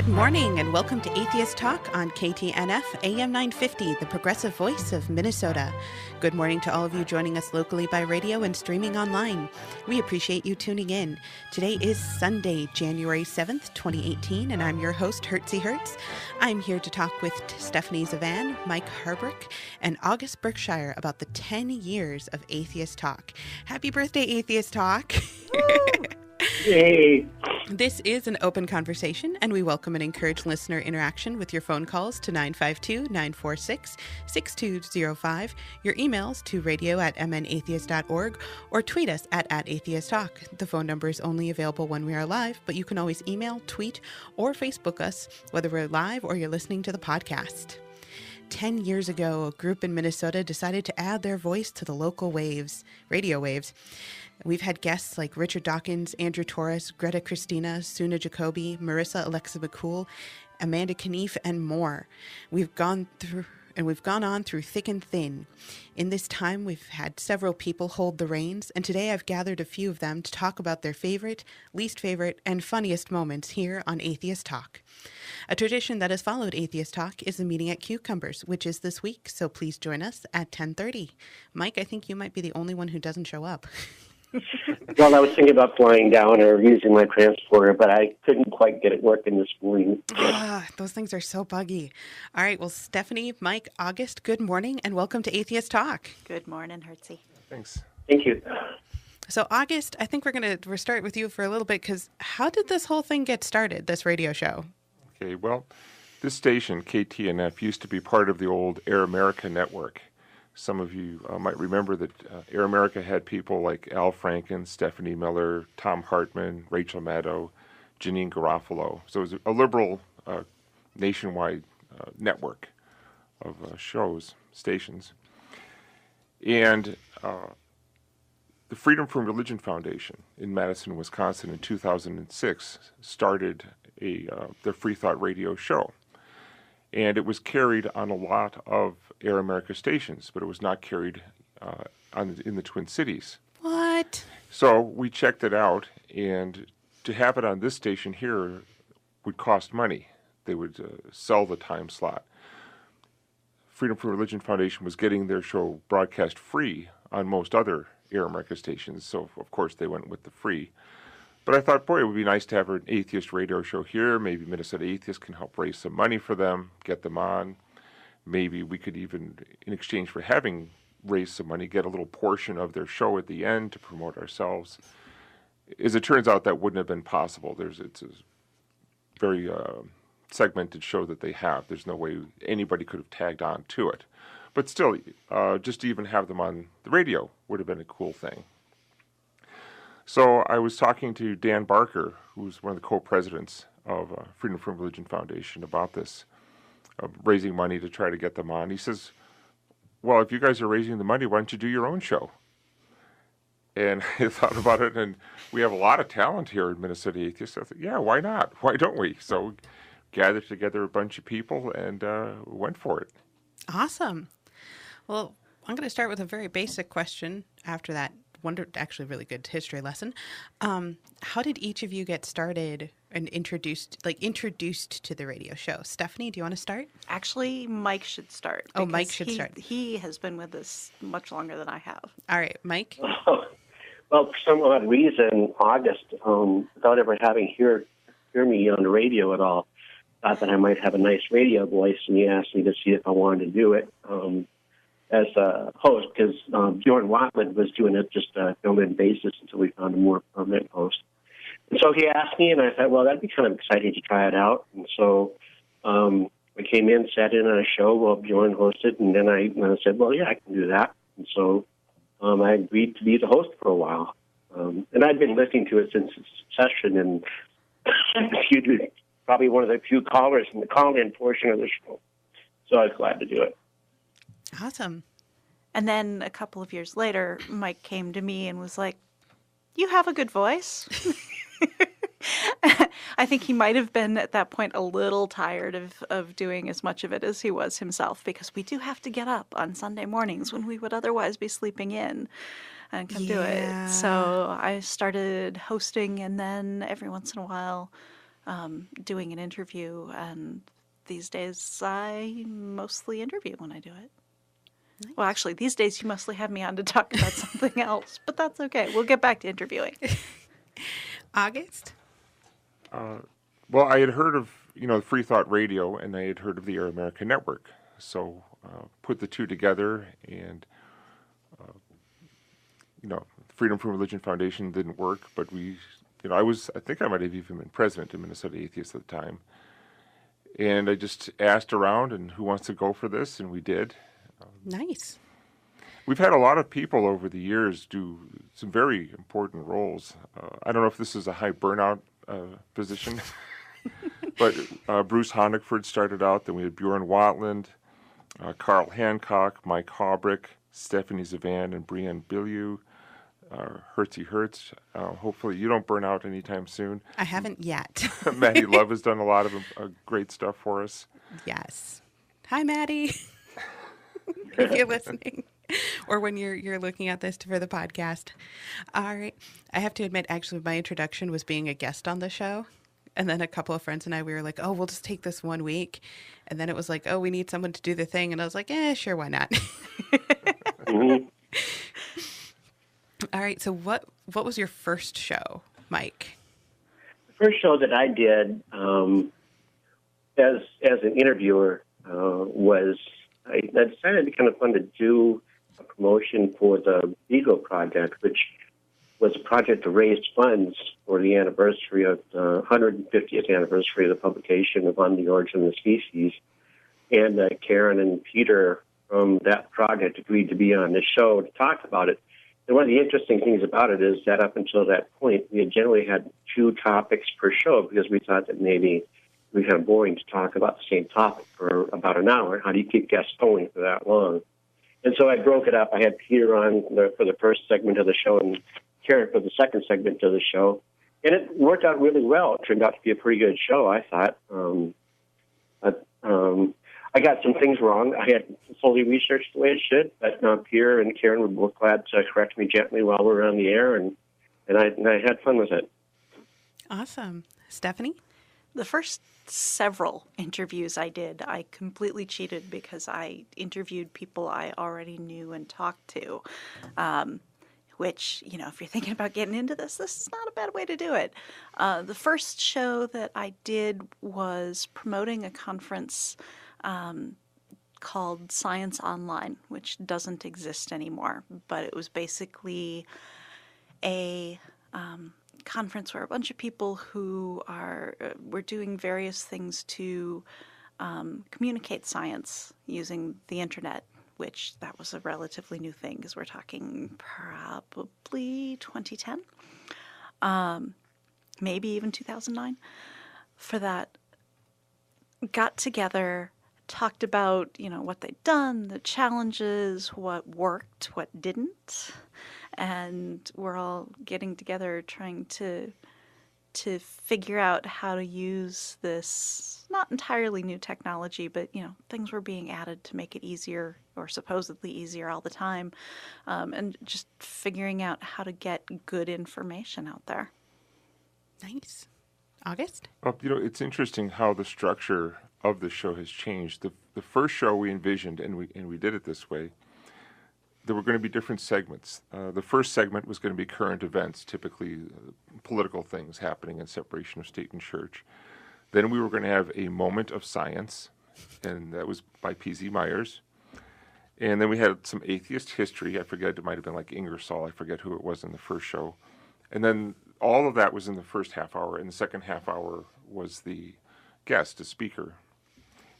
Good morning and welcome to Atheist Talk on KTNF AM 950, the progressive voice of Minnesota. Good morning to all of you joining us locally by radio and streaming online. We appreciate you tuning in. Today is Sunday, January 7th, 2018, and I'm your host, Hertzey Hertz. I'm here to talk with Stephanie Svan, Mike Haubrich, and August Berkshire about the 10 years of Atheist Talk. Happy birthday, Atheist Talk! Yay! This is an open conversation, and we welcome and encourage listener interaction with your phone calls to 952-946-6205, your emails to radio@mnatheist.org, or tweet us at @atheisttalk. The phone number is only available when we are live, but you can always email, tweet, or Facebook us, whether we're live or you're listening to the podcast. 10 years ago, a group in Minnesota decided to add their voice to the local radio waves. We've had guests like Richard Dawkins, Andrew Torres, Greta Christina, Suna Jacoby, Marissa Alexa McCool, Amanda Knief, and more. We've gone on through thick and thin. In this time, we've had several people hold the reins, and today I've gathered a few of them to talk about their favorite, least favorite, and funniest moments here on Atheist Talk. A tradition that has followed Atheist Talk is the meeting at Cucumbers, which is this week, so please join us at 10:30. Mike, I think you might be the only one who doesn't show up. Well, I was thinking about flying down or using my transporter, but I couldn't quite get it working this morning. Those things are so buggy. All right, well, Stephanie, Mike, August, good morning, and welcome to Atheist Talk. Good morning, Hertzey. Thanks. Thank you. So, August, I think we'll start with you for a little bit, because how did this whole thing get started, this radio show? Okay, well, this station, KTNF, used to be part of the old Air America network. Some of you might remember that Air America had people like Al Franken, Stephanie Miller, Tom Hartman, Rachel Maddow, Janine Garofalo. So it was a liberal nationwide network of stations. And the Freedom from Religion Foundation in Madison, Wisconsin in 2006 started their Free Thought radio show. And it was carried on a lot of Air America stations, but it was not carried in the Twin Cities. What? So we checked it out, and to have it on this station here would cost money. They would sell the time slot. Freedom from Religion Foundation was getting their show broadcast free on most other Air America stations, so of course they went with the free. But I thought, boy, it would be nice to have an atheist radio show here. Maybe Minnesota Atheists can help raise some money for them, get them on. Maybe we could even, in exchange for having raised some money, get a little portion of their show at the end to promote ourselves. As it turns out, that wouldn't have been possible. It's a very segmented show that they have. There's no way anybody could have tagged on to it. But still, just to even have them on the radio would have been a cool thing. So I was talking to Dan Barker, who's one of the co-presidents of Freedom from Religion Foundation, about this, raising money to try to get them on. He says, well, if you guys are raising the money, why don't you do your own show? And I thought about it, and we have a lot of talent here in Minnesota Atheists. I thought, yeah, why not? Why don't we? So we gathered together a bunch of people and went for it. Awesome. Well, I'm going to start with a very basic question after that. Actually really good history lesson. How did each of you get started and introduced to the radio show? Stephanie, do you want to start? Actually, Mike should start. Oh, Mike should start. He has been with us much longer than I have. All right, Mike? Well, for some odd reason, August, without ever having hear me on the radio at all, thought that I might have a nice radio voice, and he asked me to see if I wanted to do it. As a host, because Bjorn Watman was doing it just on a fill-in basis until we found a more permanent host. And so he asked me, and I thought, well, that'd be kind of exciting to try it out. And so I came in, sat in on a show while Bjorn hosted, and then I said, well, yeah, I can do that. And so I agreed to be the host for a while. And I'd been listening to it since its session, and probably one of the few callers in the call-in portion of the show. So I was glad to do it. Awesome. And then a couple of years later, Mike came to me and was like, you have a good voice. I think he might have been at that point a little tired of doing as much of it as he was himself, because we do have to get up on Sunday mornings when we would otherwise be sleeping in and do it. So I started hosting, and then every once in a while doing an interview, and these days I mostly interview when I do it. Nice. Well, actually, these days you mostly have me on to talk about something else, but that's okay. We'll get back to interviewing. August? Well, I had heard of, Free Thought Radio, and I had heard of the Air America Network. So put the two together, and, Freedom from Religion Foundation didn't work, but I think I might have even been president of Minnesota Atheists at the time. And I just asked around, and who wants to go for this, and we did. Nice. We've had a lot of people over the years do some very important roles. I don't know if this is a high burnout position, but Bruce Honigford started out. Then we had Bjorn Watland, Carl Hancock, Mike Haubrich, Stephanie Svan, and Brianne Bilyeu, Hertzey Hertz. Hopefully you don't burn out anytime soon. I haven't yet. Maddie Love has done a lot of great stuff for us. Yes. Hi, Maddie. If you're listening, or when you're looking at this for the podcast. All right. I have to admit, actually, my introduction was being a guest on the show. And then a couple of friends and I, we were like, oh, we'll just take this 1 week. And then it was like, oh, we need someone to do the thing. And I was like, sure, why not? Mm-hmm. All right. So what was your first show, Mike? The first show that I did as an interviewer was I decided it'd be kind of fun to do a promotion for the Beagle Project, which was a project to raise funds for the anniversary of the 150th anniversary of the publication of On the Origin of the Species. And Karen and Peter from that project agreed to be on the show to talk about it. And one of the interesting things about it is that up until that point, we had generally had 2 topics per show because we thought that maybe it was kind of boring to talk about the same topic for about an hour. How do you keep guests going for that long? And so I broke it up. I had Peter on for the first segment of the show and Karen for the second segment of the show. And it worked out really well. It turned out to be a pretty good show, I thought. I got some things wrong. I had fully researched the way it should, but Peter and Karen were both glad to correct me gently while we were on the air, and I had fun with it. Awesome. Stephanie? The first several interviews I did, I completely cheated because I interviewed people I already knew and talked to, which, if you're thinking about getting into this is not a bad way to do it. The first show that I did was promoting a conference called Science Online, which doesn't exist anymore, but it was basically a conference where a bunch of people who were doing various things to communicate science using the internet, which that was a relatively new thing because we're talking probably 2010, maybe even 2009. For that, got together, talked about, what they'd done, the challenges, what worked, what didn't. And we're all getting together trying to figure out how to use this not entirely new technology, but, things were being added to make it easier or supposedly easier all the time. And just figuring out how to get good information out there. Nice. August? Well, it's interesting how the structure of the show has changed. The first show we envisioned, and we did it this way, there were going to be different segments. The first segment was going to be current events, typically political things happening in separation of state and church. Then we were going to have a moment of science, and that was by P.Z. Myers. And then we had some atheist history. I forget, it might have been like Ingersoll. I forget who it was in the first show. And then all of that was in the first half hour. And the second half hour was the guest, a speaker.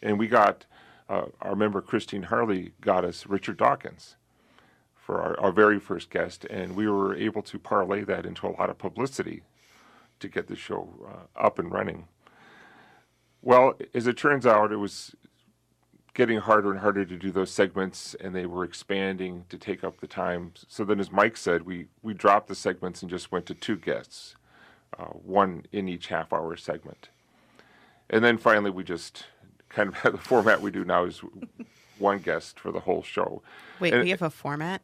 And we got, our member Christine Harley got us Richard Dawkins for our very first guest. And we were able to parlay that into a lot of publicity to get the show up and running. Well, as it turns out, it was getting harder and harder to do those segments, and they were expanding to take up the time. So then, as Mike said, we dropped the segments and just went to 2 guests, one in each half-hour segment. And then finally, we just kind of had the format we do now is 1 guest for the whole show. Wait, and, we have a format?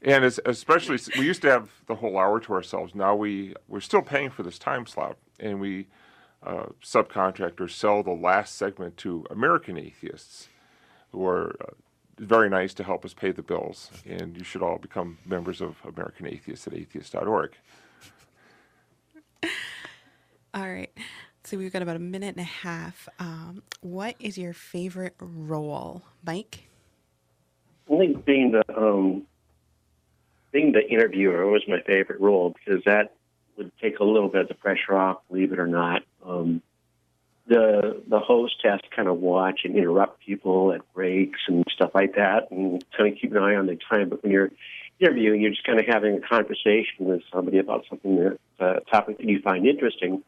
And especially, we used to have the whole hour to ourselves. Now we're still paying for this time slot, and we subcontract or sell the last segment to American atheists, who are very nice to help us pay the bills. And you should all become members of American Atheists at atheist.org. All right. So we've got about a minute and a half. What is your favorite role, Mike? I think being the interviewer was my favorite role, because that would take a little bit of the pressure off, believe it or not. The host has to kind of watch and interrupt people at breaks and stuff like that, and kind of keep an eye on the time. But when you're interviewing, you're just kind of having a conversation with somebody about something that topic that you find interesting,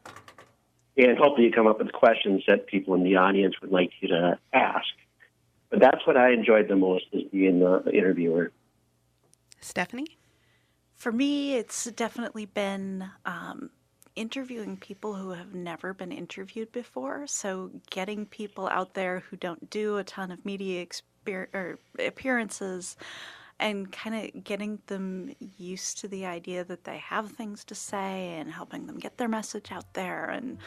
and hopefully you come up with questions that people in the audience would like you to ask. But that's what I enjoyed the most, is being the interviewer. Stephanie? For me, it's definitely been interviewing people who have never been interviewed before. So getting people out there who don't do a ton of media appearances, and kind of getting them used to the idea that they have things to say, and helping them get their message out there, and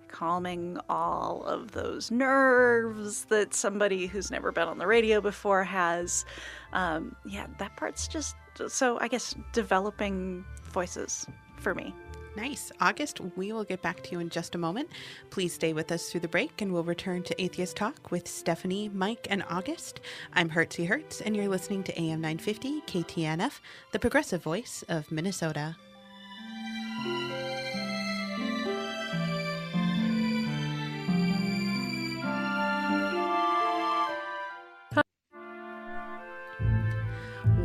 calming all of those nerves that somebody who's never been on the radio before has. That part's just, so I guess, developing voices for me. Nice. August, we will get back to you in just a moment. Please stay with us through the break, and we'll return to Atheist Talk with Stephanie, Mike, and August. I'm Hertzey Hertz, and you're listening to AM 950 KTNF, the progressive voice of Minnesota.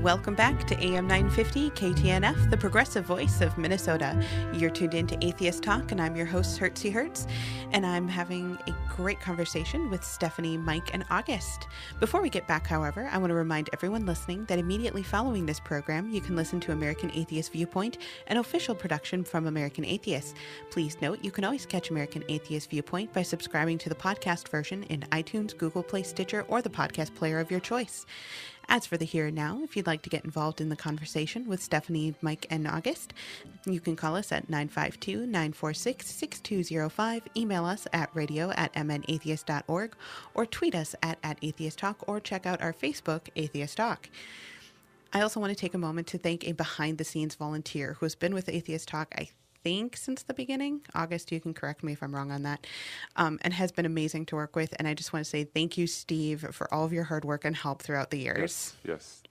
Welcome back to AM 950 KTNF, the progressive voice of Minnesota. You're tuned in to Atheist Talk, and I'm your host, Hertzey Hertz, and I'm having a great conversation with Stephanie, Mike, and August. Before we get back, however, I want to remind everyone listening that immediately following this program, you can listen to American Atheist Viewpoint, an official production from American Atheists. Please note, you can always catch American Atheist Viewpoint by subscribing to the podcast version in iTunes, Google Play, Stitcher, or the podcast player of your choice. As for the here and now, if you'd like to get involved in the conversation with Stephanie, Mike, and August, you can call us at 952-946-6205, email us at radio@mnatheist.org, or tweet us at Atheist Talk, or check out our Facebook, Atheist Talk. I also want to take a moment to thank a behind-the-scenes volunteer who has been with Atheist Talk, I think, since the beginning. August, you can correct me if I'm wrong on that, and has been amazing to work with. And I just want to say thank you, Steve, for all of your hard work and help throughout the years. Yes.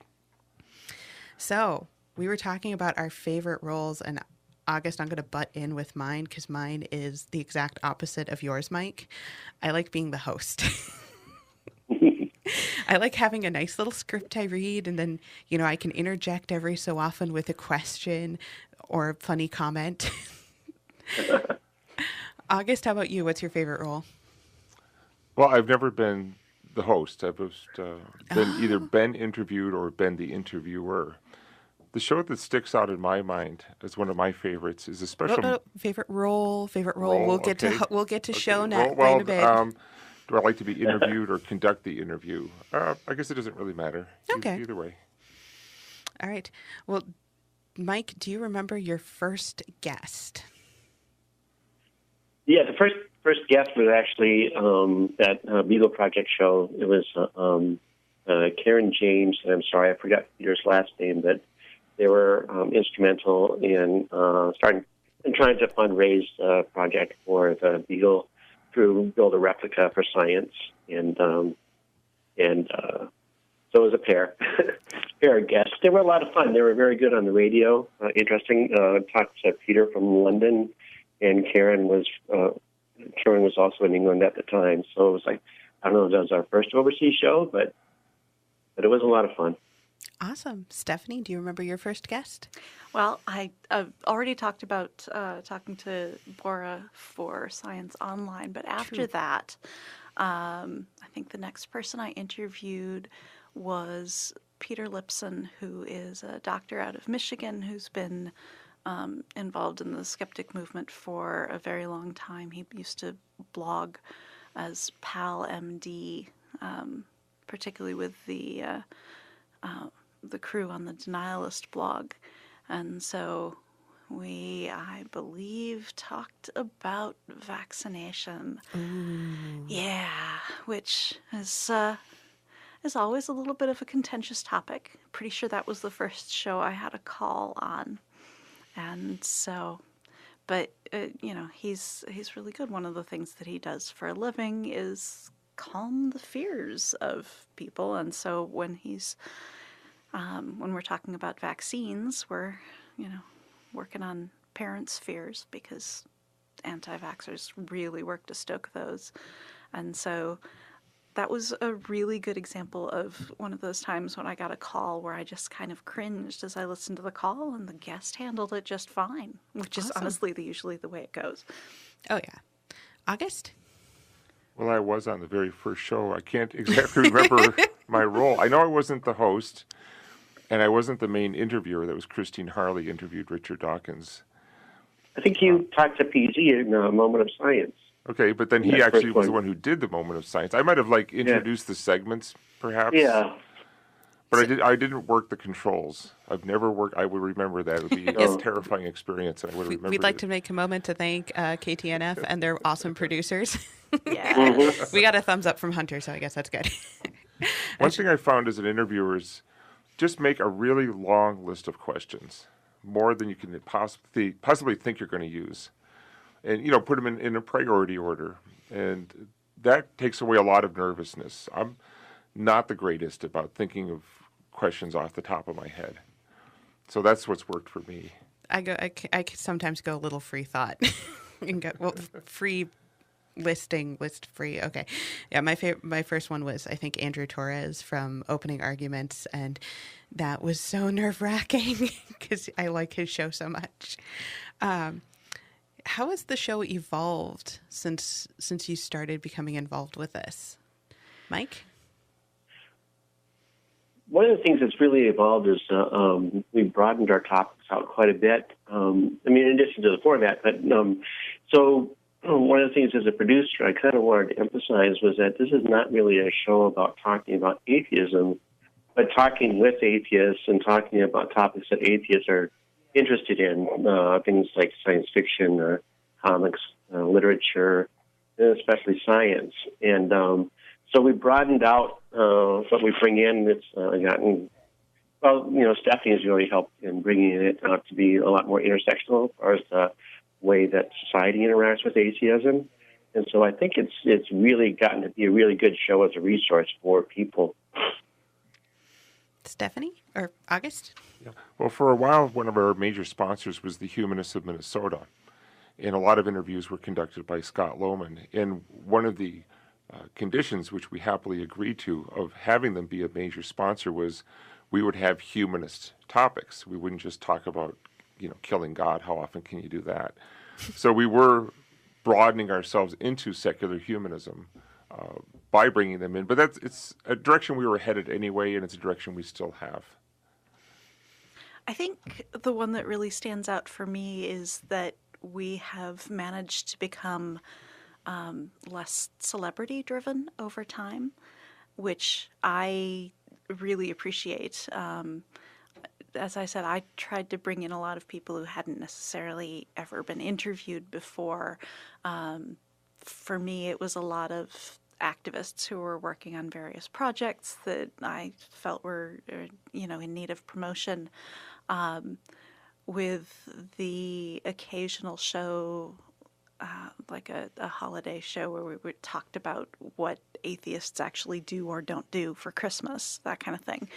So we were talking about our favorite roles, and August, I'm going to butt in with mine, because mine is the exact opposite of yours, Mike. I like being the host. I like having a nice little script I read, and then, I can interject every so often with a question or a funny comment. August, how about you? What's your favorite role? Well, I've never been the host. I've just either been interviewed or been the interviewer. The show that sticks out in my mind as one of my favorites is a special favorite role. We'll get to show next. Well, do I like to be interviewed or conduct the interview? I guess it doesn't really matter. Okay. Either way. All right. Well, Mike, do you remember your first guest? Yeah, the first guest was actually that Beagle Project show. It was Karen James, and I'm sorry, I forgot Peter's last name, but they were instrumental in trying to fundraise a project for the Beagle crew, build a replica for science, and so it was a pair of guests. They were a lot of fun. They were very good on the radio. Interesting. Talked to Peter from London, and Karen was also in England at the time. So it was like, I don't know if that was our first overseas show, but it was a lot of fun. Awesome. Stephanie, do you remember your first guest? Well, I've already talked about talking to Bora for Science Online, but after that, I think the next person I interviewed was Peter Lipson, who is a doctor out of Michigan who's been involved in the skeptic movement for a very long time. He used to blog as Pal MD, particularly with the crew on the Denialist blog. And so we, I believe, talked about vaccination. Ooh. Yeah, which is always a little bit of a contentious topic. Pretty sure that was the first show I had a call on. And so, but, he's really good. One of the things that he does for a living is calm the fears of people. And so when when we're talking about vaccines, we're, working on parents' fears because anti-vaxxers really work to stoke those. And so that was a really good example of one of those times when I got a call where I just kind of cringed as I listened to the call, and the guest handled it just fine, which is honestly usually the way it goes. Oh, yeah. August? Well, I was on the very first show. I can't exactly remember my role. I know I wasn't the host, and I wasn't the main interviewer. That was Christine Harley interviewed Richard Dawkins. I think you talked to PZ in a Moment of Science. Okay, but then he actually was the one who did the Moment of Science. I might have introduced the segments, perhaps. Yeah. But I didn't work the controls. I've never worked. I would remember that. It would be a terrifying experience, and I would remember. We'd like to make a moment to thank KTNF and their awesome producers. Yeah. We got a thumbs up from Hunter, so I guess that's good. One thing I found as an interviewer is just make a really long list of questions, more than you can possibly think you're going to use. And, put them in a priority order. And that takes away a lot of nervousness. I'm not the greatest about thinking of questions off the top of my head. So that's what's worked for me. I sometimes go a little free thought. And go, free listing, list free. Okay. Yeah, my first one was, I think, Andrew Torres from Opening Arguments. And that was so nerve-wracking because I like his show so much. How has the show evolved since you started becoming involved with this? Mike? One of the things that's really evolved is we've broadened our topics out quite a bit. In addition to the format. But so one of the things as a producer I kind of wanted to emphasize was that this is not really a show about talking about atheism, but talking with atheists and talking about topics that atheists are interested in, things like science fiction, comics, literature, and especially science. And so we broadened out what we bring in. It's gotten, Stephanie has really helped in bringing it out to be a lot more intersectional as far as the way that society interacts with atheism. And so I think it's really gotten to be a really good show as a resource for people. Stephanie or August? Yeah. Well, for a while, one of our major sponsors was the Humanists of Minnesota, and a lot of interviews were conducted by Scott Lohman. And one of the conditions, which we happily agreed to, of having them be a major sponsor was we would have humanist topics. We wouldn't just talk about, killing God. How often can you do that? So we were broadening ourselves into secular humanism by bringing them in. But it's a direction we were headed anyway, and it's a direction we still have. I think the one that really stands out for me is that we have managed to become less celebrity-driven over time, which I really appreciate. As I said, I tried to bring in a lot of people who hadn't necessarily ever been interviewed before. For me, it was a lot of activists who were working on various projects that I felt were, in need of promotion. With the occasional show, like a holiday show where we talked about what atheists actually do or don't do for Christmas, that kind of thing.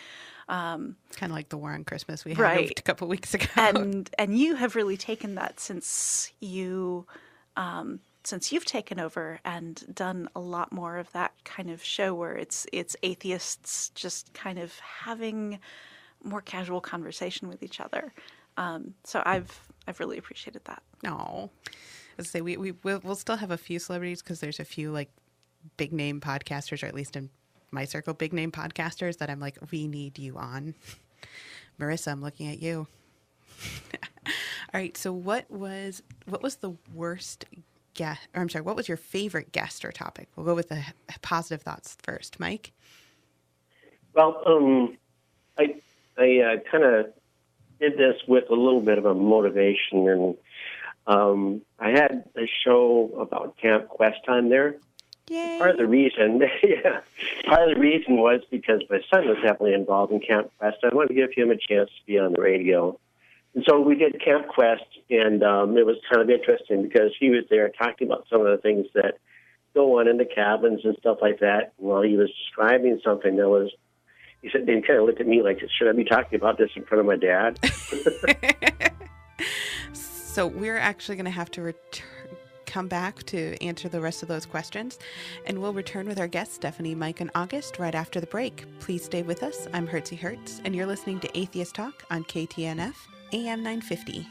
Kind of like the War on Christmas we had right. a couple weeks ago. And you have really taken that since you've taken over and done a lot more of that kind of show where it's atheists just kind of having more casual conversation with each other. So I've really appreciated that. No, let's say we'll still have a few celebrities because there's a few like big name podcasters, or at least in my circle, big name podcasters that I'm like, we need you on. Marissa, I'm looking at you. All right. So what was the worst guest? Or I'm sorry, what was your favorite guest or topic? We'll go with the positive thoughts first. Mike? Well, I kind of did this with a little bit of a motivation, and I had a show about Camp Quest on there. Yay. Part of the reason, was because my son was heavily involved in Camp Quest. I wanted to give him a chance to be on the radio. And so we did Camp Quest, and it was kind of interesting because he was there talking about some of the things that go on in the cabins and stuff like that. While he was describing something that was, he said, and kind of looked at me like, should I be talking about this in front of my dad? So we're actually going to have to come back to answer the rest of those questions, and we'll return with our guests, Stephanie, Mike, and August, right after the break. Please stay with us. I'm Hertzey Hertz, and you're listening to Atheist Talk on KTNF, AM 950.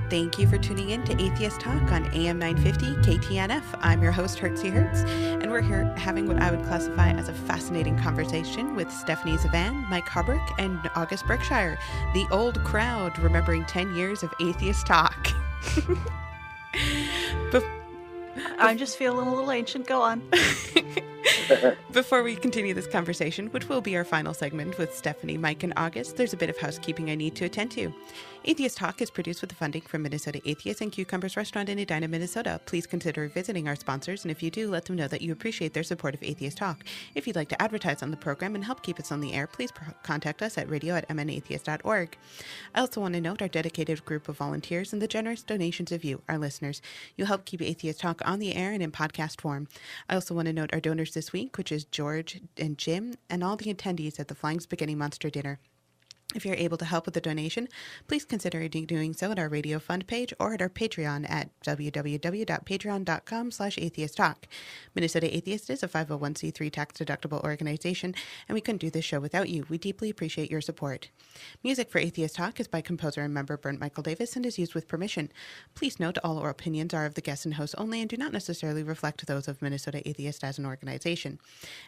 Thank you for tuning in to Atheist Talk on AM 950 KTNF. I'm your host, Hertzey Hertz, and we're here having what I would classify as a fascinating conversation with Stephanie Svan, Mike Haubrich, and August Berkshire, the old crowd remembering 10 years of Atheist Talk. I'm just feeling a little ancient. Go on. Before we continue this conversation, which will be our final segment with Stephanie, Mike, and August, there's a bit of housekeeping I need to attend to. Atheist Talk is produced with the funding from Minnesota Atheists and Cucumbers Restaurant in Edina, Minnesota. Please consider visiting our sponsors, and if you do, let them know that you appreciate their support of Atheist Talk. If you'd like to advertise on the program and help keep us on the air, please contact us at radio@mnatheist.org. I also want to note our dedicated group of volunteers and the generous donations of you, our listeners. You'll help keep Atheist Talk on the air and in podcast form. I also want to note our donors this week, which is George and Jim, and all the attendees at the Flying Spaghetti Monster Dinner. If you're able to help with a donation, please consider doing so at our Radio Fund page or at our Patreon at www.patreon.com/atheisttalk. Minnesota Atheist is a 501c3 tax-deductible organization, and we couldn't do this show without you. We deeply appreciate your support. Music for Atheist Talk is by composer and member Bernd Michael Davis and is used with permission. Please note all our opinions are of the guests and hosts only and do not necessarily reflect those of Minnesota Atheist as an organization.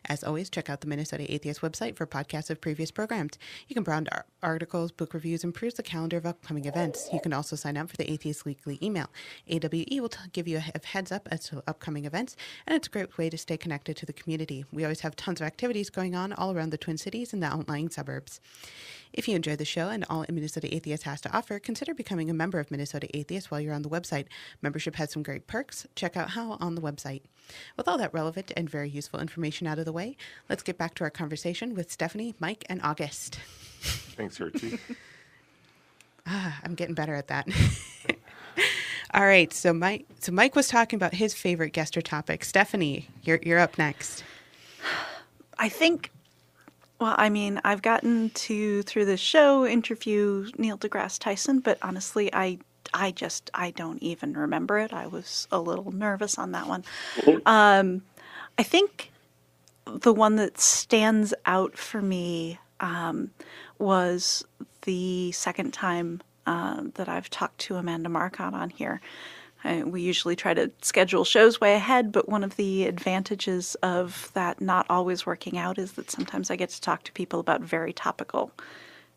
As always, check out the Minnesota Atheist website for podcasts of previous programs. You can browse our articles, book reviews, and peruse the calendar of upcoming events. You can also sign up for the Atheist Weekly email. AWE will give you a heads up as to upcoming events, and it's a great way to stay connected to the community. We always have tons of activities going on all around the Twin Cities and the outlying suburbs. If you enjoy the show and all Minnesota Atheist has to offer, consider becoming a member of Minnesota Atheist while you're on the website. Membership has some great perks. Check out how on the website. With all that relevant and very useful information out of the way, let's get back to our conversation with Stephanie, Mike, and August. Thanks, Hertzey. I'm getting better at that. All right, so Mike was talking about his favorite guest or topic. Stephanie, you're up next. I think, well, I mean, I've gotten to, through this show, interview Neil deGrasse Tyson, but honestly, I don't even remember it. I was a little nervous on that one. I think the one that stands out for me was the second time that I've talked to Amanda Marcotte on here. We usually try to schedule shows way ahead, but one of the advantages of that not always working out is that sometimes I get to talk to people about very topical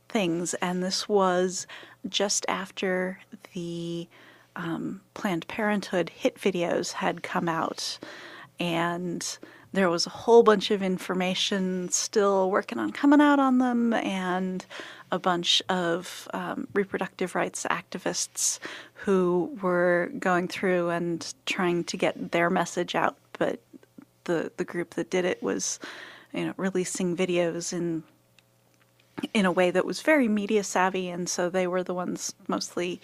things. And this was just after the Planned Parenthood hit videos had come out, and there was a whole bunch of information still working on coming out on them, and a bunch of reproductive rights activists who were going through and trying to get their message out. But the group that did it was, releasing videos in a way that was very media savvy, and so they were the ones mostly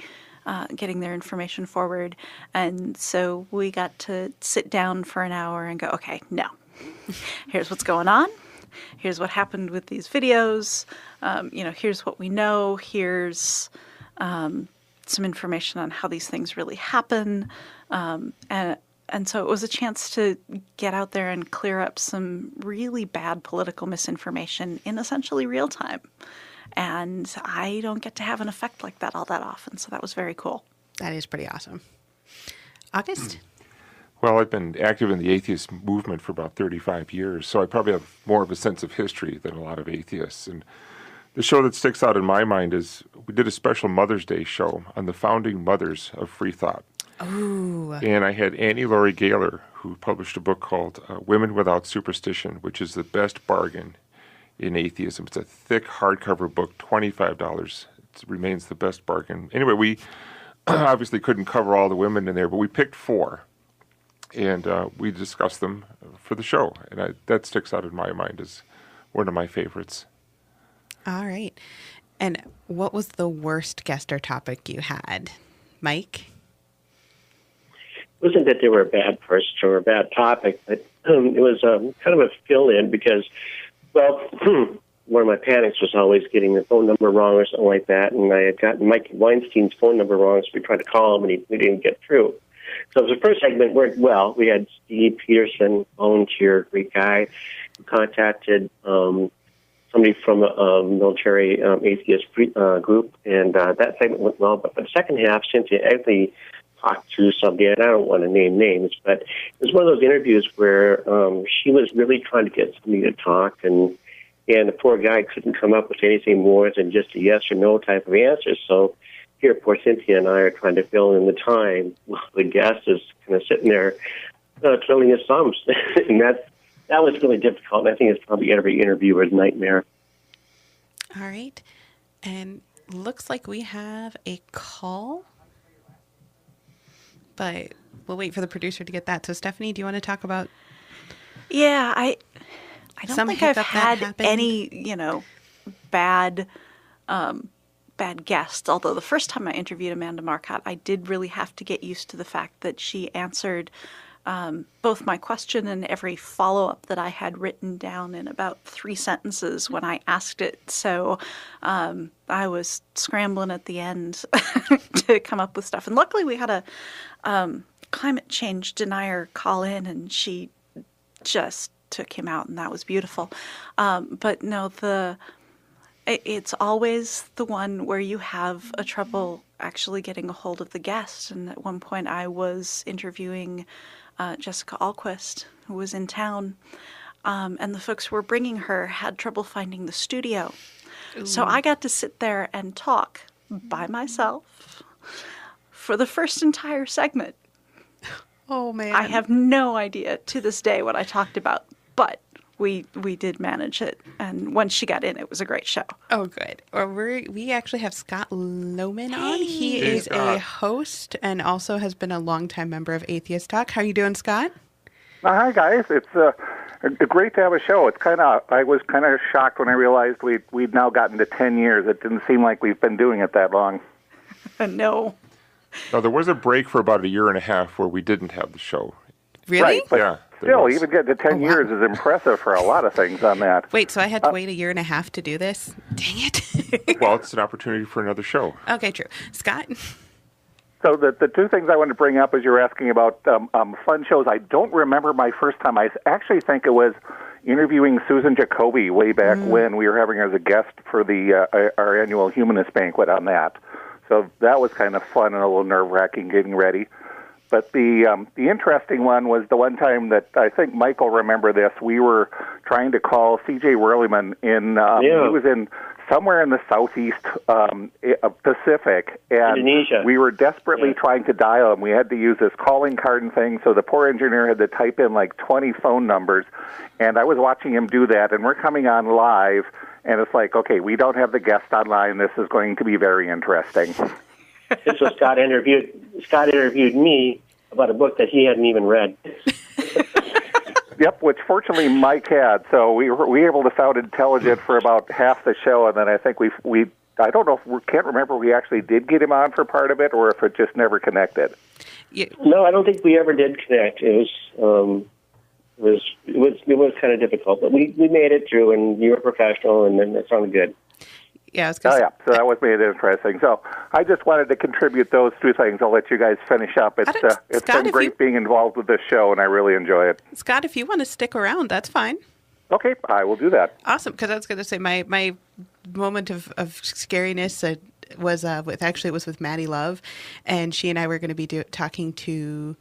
getting their information forward. And so we got to sit down for an hour and go, okay, no, here's what's going on. Here's what happened with these videos. Here's what we know. Here's some information on how these things really happen. And so it was a chance to get out there and clear up some really bad political misinformation in essentially real time. And I don't get to have an effect like that all that often, so that was very cool. That is pretty awesome. August? Well, I've been active in the atheist movement for about 35 years, so I probably have more of a sense of history than a lot of atheists. And the show that sticks out in my mind is we did a special Mother's Day show on the founding mothers of free thought. Ooh. And I had Annie Laurie Gaylor, who published a book called Women Without Superstition, which is the best bargain in atheism. It's a thick hardcover book, $25. It remains the best bargain. Anyway, we obviously couldn't cover all the women in there, but we picked 4. And we discussed them for the show. And that sticks out in my mind as one of my favorites. All right. And what was the worst guest or topic you had, Mike? It wasn't that they were a bad person or a bad topic, but it was kind of a fill-in because, well, one of my panics was always getting the phone number wrong or something like that, and I had gotten Mike Weinstein's phone number wrong, so we tried to call him, and we didn't get through. So the first segment went well. We had Steve Peterson, volunteer, great guy, who contacted somebody from a military atheist group, and that segment went well. But for the second half, Cynthia Egley talked to somebody, and I don't want to name names, but it was one of those interviews where she was really trying to get somebody to talk, and the poor guy couldn't come up with anything more than just a yes or no type of answer. So here, poor Cynthia and I are trying to fill in the time while the guest is kind of sitting there twiddling his thumbs. And that was really difficult. And I think it's probably every interviewer's nightmare. All right. And looks like we have a call, but we'll wait for the producer to get that. So, Stephanie, do you want to talk about? Yeah, I don't think I've had happened? any, bad guests. Although the first time I interviewed Amanda Marcotte, I did really have to get used to the fact that she answered both my question and every follow-up that I had written down in about 3 sentences when I asked it. So I was scrambling at the end to come up with stuff. And luckily we had a climate change denier call in, and she just took him out, and that was beautiful. But no, it's always the one where you have a trouble actually getting a hold of the guest. And at one point I was interviewing Jessica Alquist, who was in town, and the folks who were bringing her had trouble finding the studio. Ooh. So I got to sit there and talk by myself for the first entire segment. Oh, man. I have no idea to this day what I talked about, but we did manage it. And once she got in, it was a great show. Oh, good. Or we actually have Scott Lohman on. He Hey, is Scott. a host and also has been a longtime member of Atheist Talk. How are you doing, Scott? Hi, guys. It's great to have a show. I was kind of shocked when I realized we'd now gotten to 10 years. It didn't seem like we've been doing it that long. No. Now, there was a break for about a year and a half where we didn't have the show. Really? Right, but Yeah, there still, was. even getting to 10 years is impressive for a lot of things on that. Wait, so I had to wait a year and a half to do this? Dang it. Well, it's an opportunity for another show. Okay, true. Scott? So the 2 things I wanted to bring up as you were asking about fun shows, I don't remember my first time. I actually think it was interviewing Susan Jacoby way back when we were having her as a guest for our annual Humanist Banquet on that. So that was kind of fun and a little nerve-wracking getting ready. But the interesting one was the one time that I think Mike will remember this. We were trying to call C.J. Whirlyman in. He was in somewhere in the southeast Pacific, and Indonesia. We were desperately trying to dial him. We had to use this calling card and thing, so the poor engineer had to type in like 20 phone numbers. And I was watching him do that, and we're coming on live, and it's like, okay, we don't have the guest online. This is going to be very interesting. This was Scott interviewed me about a book that he hadn't even read. Yep, which fortunately Mike had, so we were able to sound intelligent for about half the show, and then I think we I don't know, can't remember if we actually did get him on for part of it or if it just never connected. Yeah. No, I don't think we ever did connect. It was kind of difficult, but we made it through, and you were professional, and then it sounded good. Yeah, I was gonna say, So that was made interesting. So I just wanted to contribute those 2 things. I'll let you guys finish up. It's Scott, been great being involved with this show, and I really enjoy it. Scott, if you want to stick around, that's fine. Okay, I will do that. Awesome, because I was going to say my moment of scariness was with Maddie Love, and she and I were going to be talking to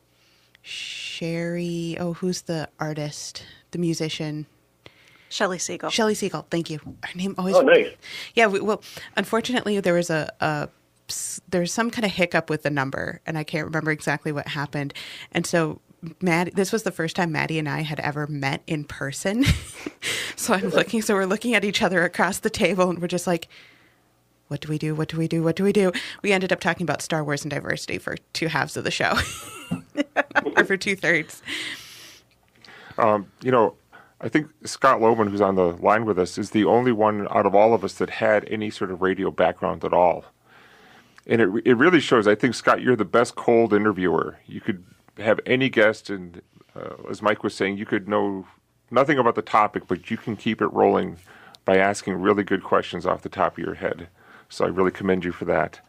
Sherry. Oh, who's the artist, the musician? Shelley Siegel. Shelley Siegel, thank you. Her name always. Oh, nice. Yeah, well, unfortunately, there was a there's some kind of hiccup with the number, and I can't remember exactly what happened. And so this was the first time Maddie and I had ever met in person. So we're looking at each other across the table, and we're just like, what do we do? What do we do? What do we do? We ended up talking about Star Wars and diversity for 2/2 of the show, or for 2/3. I think Scott Lohman, who's on the line with us, is the only one out of all of us that had any sort of radio background at all. And it really shows. I think, Scott, you're the best cold interviewer. You could have any guest, and as Mike was saying, you could know nothing about the topic, but you can keep it rolling by asking really good questions off the top of your head. So I really commend you for that.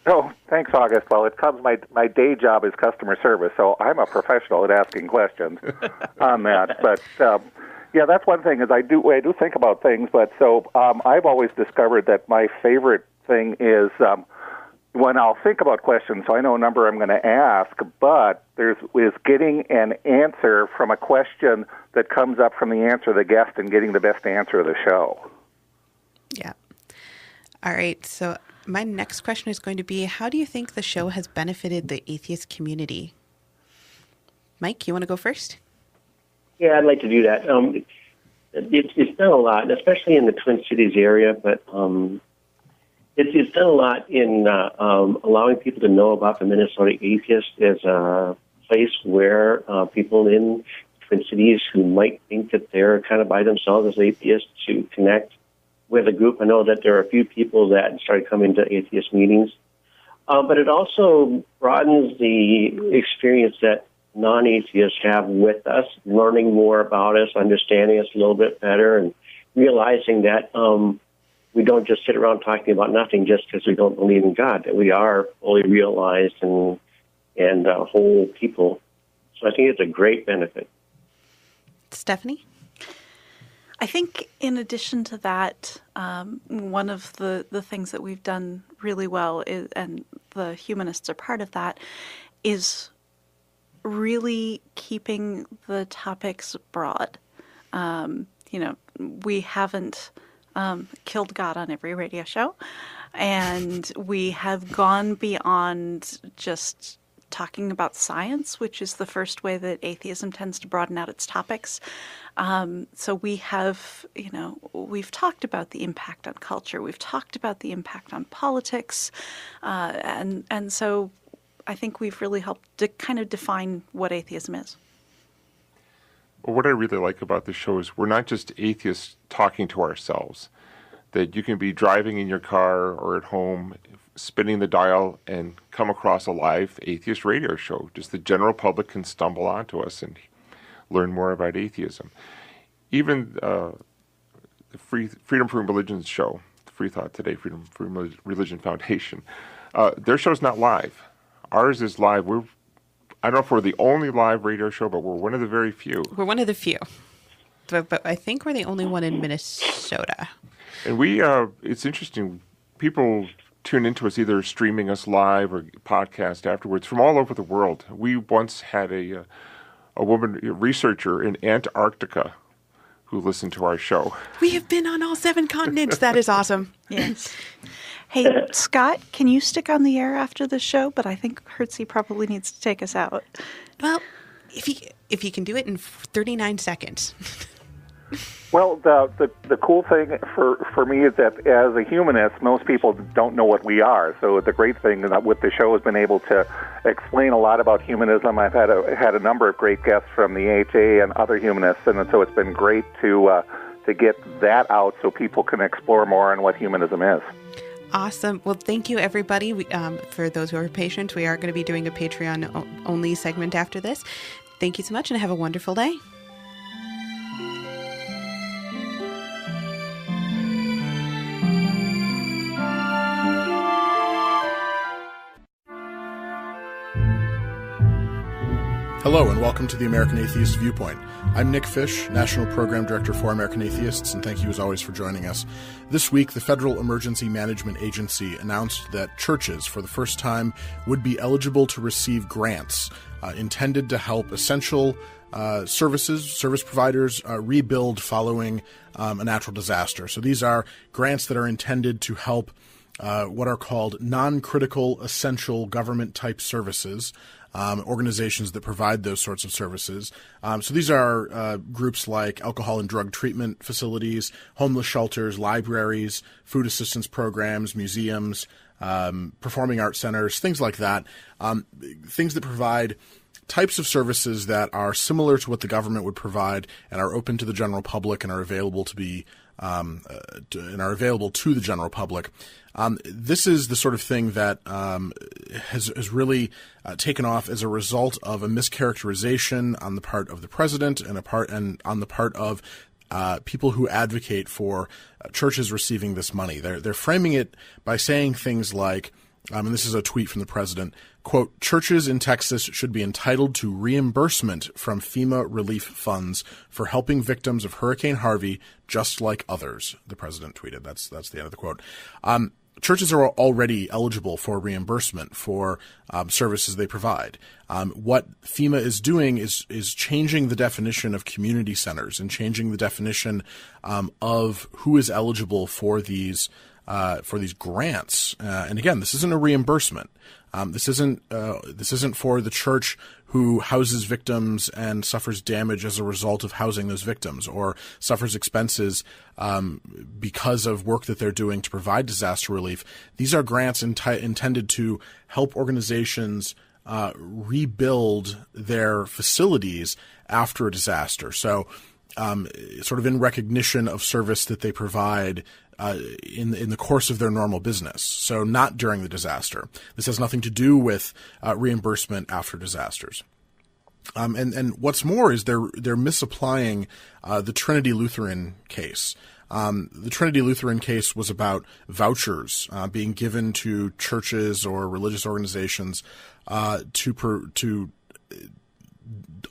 Oh, thanks, August. Well, it comes my day job is customer service, so I'm a professional at asking questions on that. But yeah, that's one thing is I do think about things. But so I've always discovered that my favorite thing is when I'll think about questions, so I know a number I'm going to ask, but is getting an answer from a question that comes up from the answer of the guest and getting the best answer of the show. Yeah. All right. So my next question is going to be, how do you think the show has benefited the atheist community? Mike, you want to go first? Yeah, I'd like to do that. It's done a lot, especially in the Twin Cities area, but it's done a lot in allowing people to know about the Minnesota Atheists as a place where people in Twin Cities who might think that they're kind of by themselves as atheists to connect with a group. I know that there are a few people that started coming to atheist meetings, but it also broadens the experience that non-atheists have with us, learning more about us, understanding us a little bit better, and realizing that we don't just sit around talking about nothing just because we don't believe in God, that we are fully realized and whole people. So I think it's a great benefit. Stephanie? I think in addition to that, one of the things that we've done really well is, and the humanists are part of that, is really keeping the topics broad. We haven't killed God on every radio show, and we have gone beyond just talking about science, which is the first way that atheism tends to broaden out its topics. So we have, we've talked about the impact on culture, we've talked about the impact on politics, and so I think we've really helped to kind of define what atheism is. Well, what I really like about the show is we're not just atheists talking to ourselves, that you can be driving in your car or at home, spinning the dial and come across a live atheist radio show. Just the general public can stumble onto us and learn more about atheism. Even the Freedom from Religion show, Free Thought Today, Freedom from Religion Foundation, their show's not live. Ours is live. I don't know if we're the only live radio show, but we're one of the very few. We're one of the few. But I think we're the only one in Minnesota. And it's interesting, people tune into us either streaming us live or podcast afterwards from all over the world. We once had a woman, a researcher in Antarctica who listened to our show. We have been on all 7 continents. That is awesome. Yes. Hey, Scott, can you stick on the air after the show? But I think Hertzey probably needs to take us out. Well, if you can do it in 39 seconds. Well, the cool thing for me is that as a humanist, most people don't know what we are. So the great thing that with the show has been able to explain a lot about humanism. I've had a number of great guests from the AHA and other humanists, and so it's been great to get that out so people can explore more on what humanism is. Awesome. Well, thank you, everybody. For those who are patient, we are going to be doing a Patreon-only segment after this. Thank you so much, and have a wonderful day. Hello and welcome to the American Atheist Viewpoint. I'm Nick Fish, National Program Director for American Atheists, and thank you as always for joining us. This week, the Federal Emergency Management Agency announced that churches, for the first time, would be eligible to receive grants intended to help essential service providers rebuild following a natural disaster. So these are grants that are intended to help what are called non-critical essential government-type services, organizations that provide those sorts of services. So these are groups like alcohol and drug treatment facilities, homeless shelters, libraries, food assistance programs, museums, performing arts centers, things like that, things that provide types of services that are similar to what the government would provide and are open to the general public and are available to be available to the general public. This is the sort of thing that has really taken off as a result of a mischaracterization on the part of the president and on the part of people who advocate for churches receiving this money. They're framing it by saying things like, and this is a tweet from the president, quote, "Churches in Texas should be entitled to reimbursement from FEMA relief funds for helping victims of Hurricane Harvey, just like others," the president tweeted. That's the end of the quote. Churches are already eligible for reimbursement for services they provide. What FEMA is doing is changing the definition of community centers and changing the definition of who is eligible for these grants. And again, this isn't a reimbursement. This isn't for the church who houses victims and suffers damage as a result of housing those victims, or suffers expenses because of work that they're doing to provide disaster relief. These are grants intended to help organizations rebuild their facilities after a disaster. So, sort of in recognition of service that they provide in the course of their normal business. So not during the disaster. This has nothing to do with reimbursement after disasters. And what's more is they're misapplying the Trinity Lutheran case. The Trinity Lutheran case was about vouchers being given to churches or religious organizations to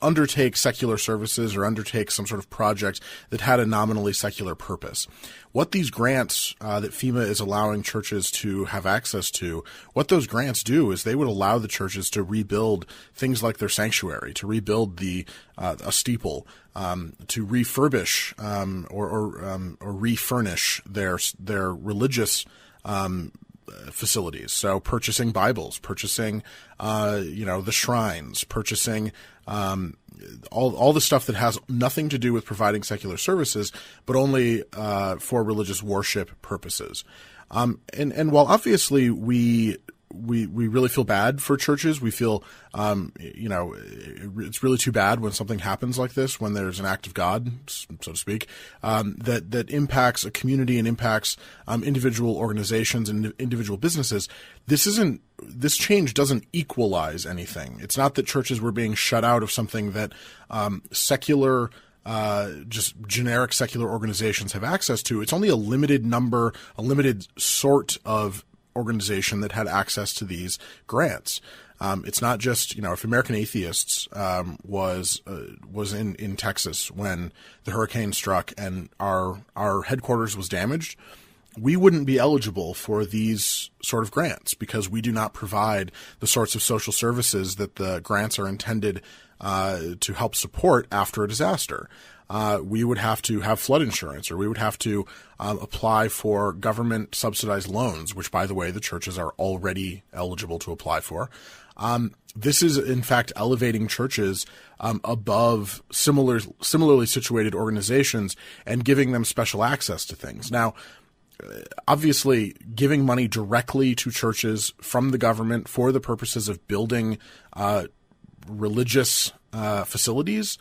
undertake secular services or undertake some sort of project that had a nominally secular purpose. What these grants that FEMA is allowing churches to have access to, what those grants do is they would allow the churches to rebuild things like their sanctuary, to rebuild a steeple, to refurbish or refurnish their religious facilities. So purchasing Bibles, purchasing the shrines, purchasing all the stuff that has nothing to do with providing secular services, but only for religious worship purposes. And while obviously we really feel bad for churches, we feel it's really too bad when something happens like this, when there's an act of God, so to speak, that impacts a community and impacts individual organizations and individual businesses. This change doesn't equalize anything. It's not that churches were being shut out of something that secular, just generic secular organizations have access to. It's only a limited number, a limited sort of organization that had access to these grants. It's not just, if American Atheists was in Texas when the hurricane struck and our headquarters was damaged, we wouldn't be eligible for these sort of grants because we do not provide the sorts of social services that the grants are intended to help support after a disaster. We would have to have flood insurance, or we would have to apply for government subsidized loans, which, by the way, the churches are already eligible to apply for. This is, in fact, elevating churches above similarly situated organizations and giving them special access to things. Now, obviously, giving money directly to churches from the government for the purposes of building religious facilities,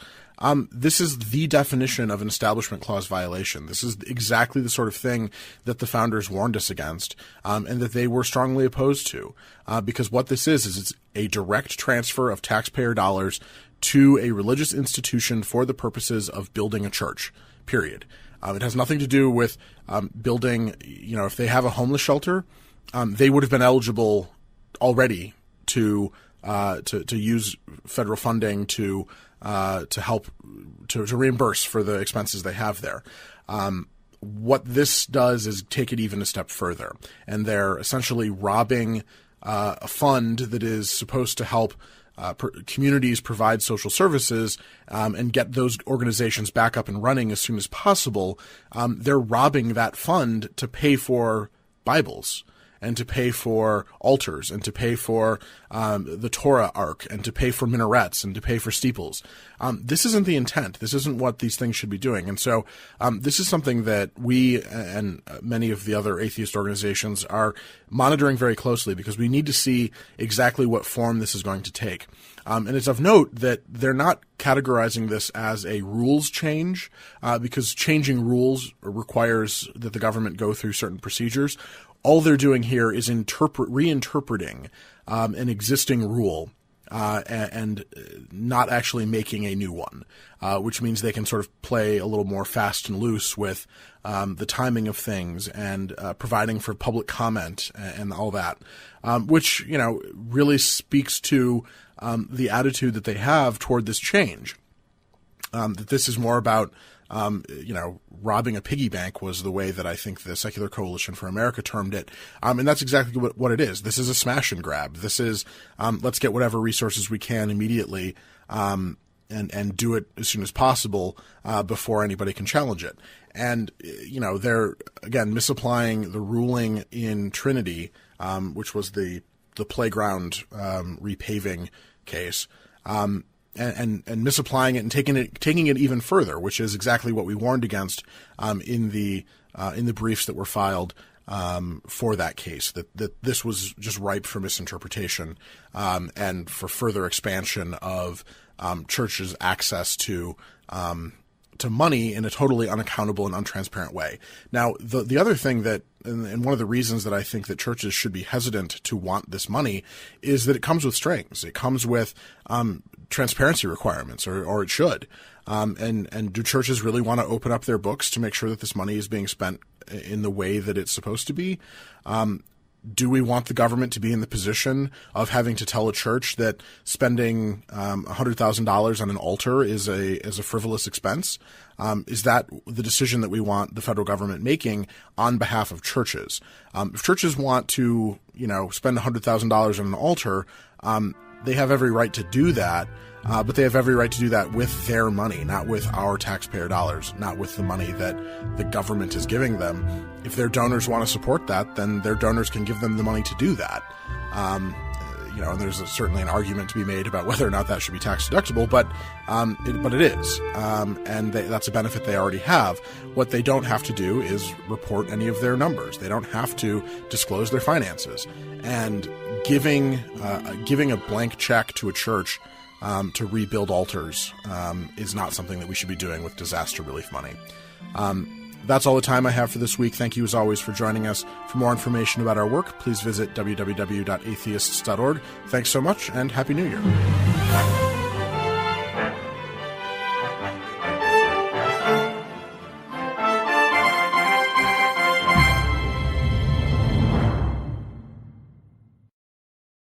this is the definition of an Establishment Clause violation. This is exactly the sort of thing that the founders warned us against, and that they were strongly opposed to, because what this is it's a direct transfer of taxpayer dollars to a religious institution for the purposes of building a church, period. It has nothing to do with building, if they have a homeless shelter, they would have been eligible already to use federal funding to help to reimburse for the expenses they have there. What this does is take it even a step further, and they're essentially robbing a fund that is supposed to help communities provide social services and get those organizations back up and running as soon as possible. They're robbing that fund to pay for Bibles and to pay for altars and to pay for the Torah Ark and to pay for minarets and to pay for steeples. This isn't the intent. This isn't what these things should be doing. And so this is something that we and many of the other atheist organizations are monitoring very closely, because we need to see exactly what form this is going to take. And it's of note that they're not categorizing this as a rules change, because changing rules requires that the government go through certain procedures. All they're doing here is reinterpreting an existing rule and not actually making a new one, which means they can sort of play a little more fast and loose with the timing of things and providing for public comment and all that, which, really speaks to the attitude that they have toward this change. That this is more about, robbing a piggy bank was the way that I think the Secular Coalition for America termed it. And that's exactly what it is. This is a smash and grab. This is, let's get whatever resources we can immediately, and do it as soon as possible, before anybody can challenge it. And, they're, again, misapplying the ruling in Trinity, which was the playground, repaving case, and misapplying it and taking it even further, which is exactly what we warned against in the briefs that were filed for that case. That this was just ripe for misinterpretation and for further expansion of churches' access to money in a totally unaccountable and untransparent way. Now, the other thing that, and one of the reasons that I think that churches should be hesitant to want this money, is that it comes with strings. It comes with transparency requirements, or it should. And do churches really want to open up their books to make sure that this money is being spent in the way that it's supposed to be? Do we want the government to be in the position of having to tell a church that spending $100,000 on an altar is a frivolous expense? Is that the decision that we want the federal government making on behalf of churches? If churches want to, spend $100,000 on an altar, they have every right to do that. But they have every right to do that with their money, not with our taxpayer dollars, not with the money that the government is giving them. If their donors want to support that, then their donors can give them the money to do that. And there's certainly an argument to be made about whether or not that should be tax deductible, but it is. And that's a benefit they already have. What they don't have to do is report any of their numbers. They don't have to disclose their finances. And giving a blank check to a church to rebuild altars is not something that we should be doing with disaster relief money. That's all the time I have for this week. Thank you, as always, for joining us. For more information about our work, please visit www.atheists.org. Thanks so much, and Happy New Year.